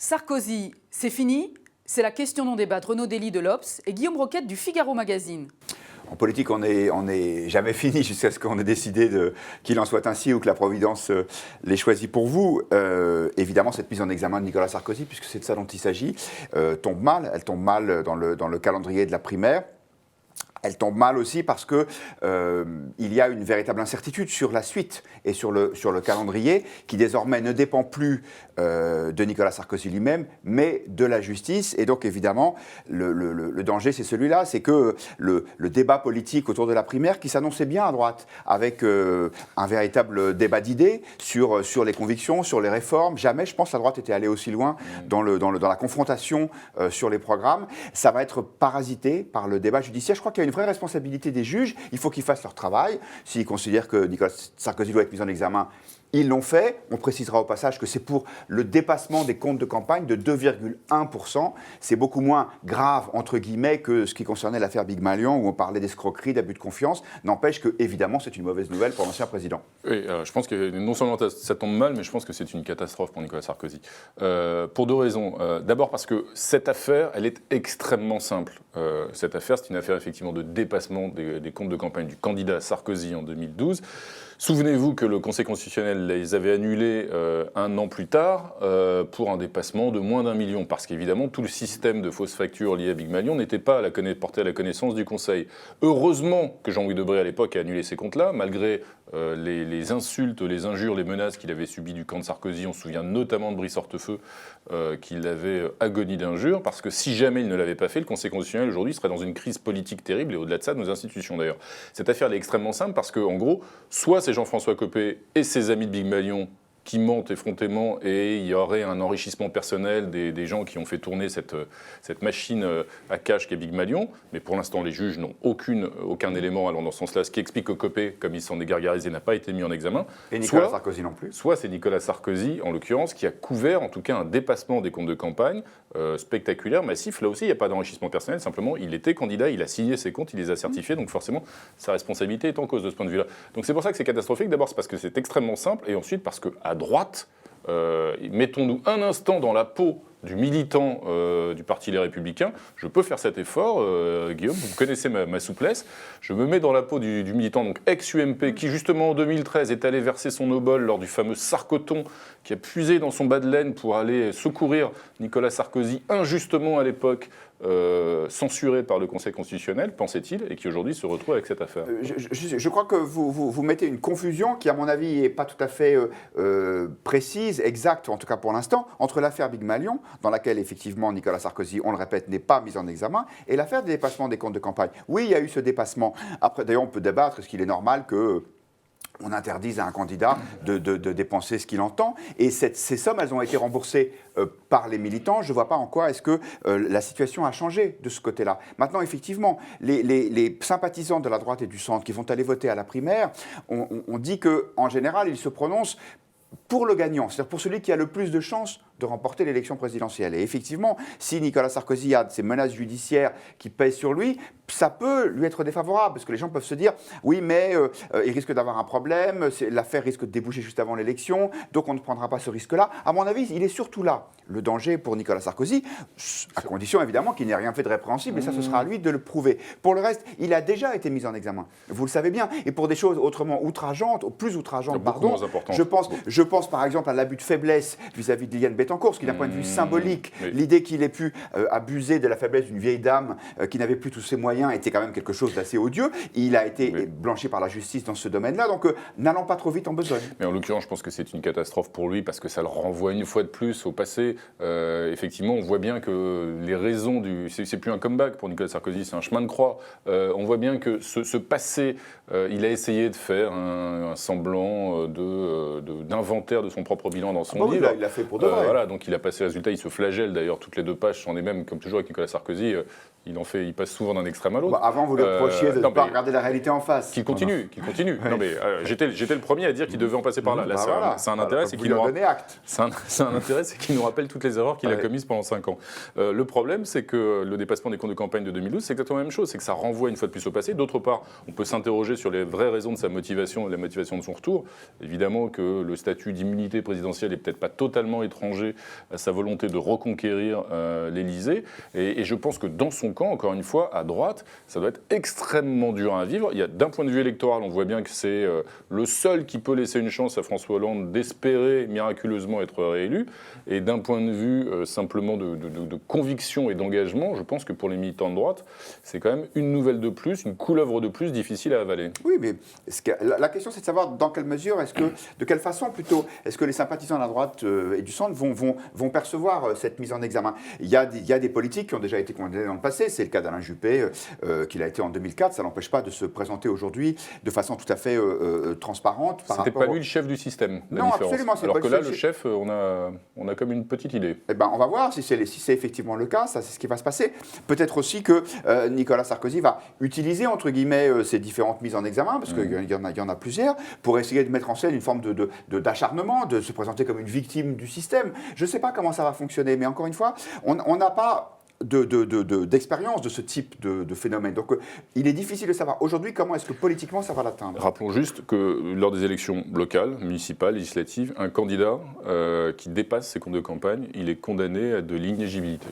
Sarkozy, c'est fini? C'est la question dont débattent Renaud Dely de l'Obs et Guillaume Roquette du Figaro Magazine. En politique, on n'est jamais fini jusqu'à ce qu'on ait décidé qu'il en soit ainsi ou que la Providence l'ait choisi pour vous. Évidemment, cette mise en examen de Nicolas Sarkozy, puisque c'est de ça dont il s'agit, tombe mal. Elle tombe mal dans le calendrier de la primaire. Elle tombe mal aussi parce qu'il y a une véritable incertitude sur la suite et sur le calendrier qui désormais ne dépend plus de Nicolas Sarkozy lui-même, mais de la justice. Et donc évidemment, le danger c'est celui-là, c'est que le débat politique autour de la primaire qui s'annonçait bien à droite, avec un véritable débat d'idées sur les convictions, sur les réformes. Jamais, je pense, la droite était allée aussi loin dans la confrontation sur les programmes. Ça va être parasité par le débat judiciaire. Je crois qu'il y a une vraie responsabilité des juges, il faut qu'ils fassent leur travail. S'ils considèrent que Nicolas Sarkozy doit être mis en examen, ils l'ont fait. On précisera au passage que c'est pour le dépassement des comptes de campagne de 2,1%. C'est beaucoup moins grave, entre guillemets, que ce qui concernait l'affaire Big Malion, où on parlait d'escroquerie, d'abus de confiance. N'empêche que, évidemment, c'est une mauvaise nouvelle pour l'ancien président. Oui, je pense que non seulement ça tombe mal, mais je pense que c'est une catastrophe pour Nicolas Sarkozy. Pour deux raisons. D'abord parce que cette affaire, elle est extrêmement simple. Cette affaire, c'est une affaire effectivement de dépassement des comptes de campagne du candidat Sarkozy en 2012. Souvenez-vous que le Conseil constitutionnel les avait annulés un an plus tard pour un dépassement de moins d'1 million, parce qu'évidemment tout le système de fausses factures liées à Big Malion n'était pas porté à la connaissance du Conseil. Heureusement que Jean-Louis Debré à l'époque a annulé ces comptes-là, malgré les insultes, les injures, les menaces qu'il avait subies du camp de Sarkozy. On se souvient notamment de Brice Hortefeux qui l'avait agonie d'injures, parce que si jamais il ne l'avait pas fait, le Conseil constitutionnel aujourd'hui serait dans une crise politique terrible, et au-delà de ça, nos institutions d'ailleurs. Cette affaire elle est extrêmement simple parce qu'en gros, soit c'est Jean-François Copé et ses amis de Big Malion qui mentent effrontément, et il y aurait un enrichissement personnel des gens qui ont fait tourner cette machine à cash qu'est Big Malion. Mais pour l'instant, les juges n'ont aucun élément allant dans ce sens-là, ce qui explique que Copé, comme il s'en est gargarisé, n'a pas été mis en examen. Et Nicolas Sarkozy non plus. Soit c'est Nicolas Sarkozy, en l'occurrence, qui a couvert en tout cas un dépassement des comptes de campagne spectaculaire, massif. Là aussi, il n'y a pas d'enrichissement personnel, simplement il était candidat, il a signé ses comptes, il les a certifiés, donc forcément sa responsabilité est en cause de ce point de vue-là. Donc c'est pour ça que c'est catastrophique. D'abord, c'est parce que c'est extrêmement simple, et ensuite parce qu'à droite, mettons-nous un instant dans la peau du militant du Parti Les Républicains. Je peux faire cet effort, Guillaume, vous connaissez ma souplesse. Je me mets dans la peau du militant, donc ex-UMP, qui justement en 2013 est allé verser son obol lors du fameux Sarkoton, qui a puisé dans son bas de laine pour aller secourir Nicolas Sarkozy, injustement à l'époque censuré par le Conseil constitutionnel, pensait-il, et qui aujourd'hui se retrouve avec cette affaire. Je crois que vous mettez une confusion qui, à mon avis, n'est pas tout à fait précise, exacte, en tout cas pour l'instant, entre l'affaire Big Malion, dans laquelle effectivement Nicolas Sarkozy, on le répète, n'est pas mis en examen, et l'affaire des dépassements des comptes de campagne. Oui, il y a eu ce dépassement. Après, d'ailleurs, on peut débattre, est-ce qu'il est normal que on interdise à un candidat de dépenser ce qu'il entend. Et ces sommes, elles ont été remboursées par les militants. Je ne vois pas en quoi est-ce que la situation a changé de ce côté-là. Maintenant, effectivement, les sympathisants de la droite et du centre qui vont aller voter à la primaire, on dit qu'en général, ils se prononcent pour le gagnant, c'est-à-dire pour celui qui a le plus de chances de remporter l'élection présidentielle. Et effectivement, si Nicolas Sarkozy a ces menaces judiciaires qui pèsent sur lui, ça peut lui être défavorable, parce que les gens peuvent se dire « oui, mais il risque d'avoir un problème, l'affaire risque de déboucher juste avant l'élection, donc on ne prendra pas ce risque-là ». À mon avis, il est surtout là, le danger pour Nicolas Sarkozy, à condition évidemment qu'il n'ait rien fait de répréhensible, et ça, ce sera à lui de le prouver. Pour le reste, il a déjà été mis en examen, vous le savez bien, et pour des choses autrement outrageantes, plus outrageantes, pardon, je pense par exemple à l'abus de faiblesse vis-à-vis de Liliane Bettencourt, ce qui d'un point de vue symbolique, l'idée qu'il ait pu abuser de la faiblesse d'une vieille dame qui n'avait plus tous ses moyens était quand même quelque chose d'assez odieux. Il a été blanchi par la justice dans ce domaine-là, donc n'allons pas trop vite en besogne. Mais en l'occurrence, je pense que c'est une catastrophe pour lui, parce que ça le renvoie une fois de plus au passé. Effectivement, on voit bien que les raisons c'est plus un comeback pour Nicolas Sarkozy, c'est un chemin de croix. On voit bien que ce passé, il a essayé de faire un semblant d'inventaire de son propre bilan dans son livre. Il l'a fait pour de vrai. Voilà, donc il a passé le résultat, il se flagelle d'ailleurs, toutes les 2 pages sont les mêmes, comme toujours avec Nicolas Sarkozy. Il passe souvent d'un extrême à l'autre. Avant, vous lui reprochiez de ne pas regarder la réalité en face. Qu'il continue. Ouais. Non, mais j'étais le premier à dire qu'il devait en passer par là. Là, c'est un intérêt, c'est qu'il nous rappelle toutes les erreurs qu'il a commises pendant 5 ans. Le problème, c'est que le dépassement des comptes de campagne de 2012, c'est exactement la même chose. C'est que ça renvoie une fois de plus au passé. D'autre part, on peut s'interroger sur les vraies raisons de sa motivation et la motivation de son retour. Évidemment que le statut d'immunité présidentielle n'est peut-être pas totalement étranger à sa volonté de reconquérir l'Élysée. Et je pense que dans son camp, encore une fois, à droite, ça doit être extrêmement dur à vivre. D'un point de vue électoral, on voit bien que c'est le seul qui peut laisser une chance à François Hollande d'espérer miraculeusement être réélu. Et d'un point de vue simplement de conviction et d'engagement, je pense que pour les militants de droite, c'est quand même une nouvelle de plus, une couleuvre de plus difficile à avaler. Oui, mais la question, c'est de savoir dans quelle mesure, de quelle façon plutôt, est-ce que les sympathisants de la droite et du centre vont percevoir cette mise en examen. Il y a des politiques qui ont déjà été condamnés dans le passé, c'est le cas d'Alain Juppé, qu'il a été en 2004, ça n'empêche pas de se présenter aujourd'hui de façon tout à fait transparente. C'était pas lui le chef du système, la non, différence. Absolument. Alors que là, le chef, on a comme une petite idée. Eh ben, on va voir si c'est effectivement le cas, ça c'est ce qui va se passer. Peut-être aussi que Nicolas Sarkozy va utiliser, entre guillemets, ces différentes mises en examen, parce qu'il y en a plusieurs, pour essayer de mettre en scène une forme d'acharnement, de se présenter comme une victime du système. Je ne sais pas comment ça va fonctionner, mais encore une fois, on n'a pas d'expérience de ce type de phénomène. Donc il est difficile de savoir aujourd'hui comment est-ce que politiquement ça va l'atteindre. Rappelons juste que lors des élections locales, municipales, législatives, un candidat qui dépasse ses comptes de campagne, il est condamné à de l'inéligibilité.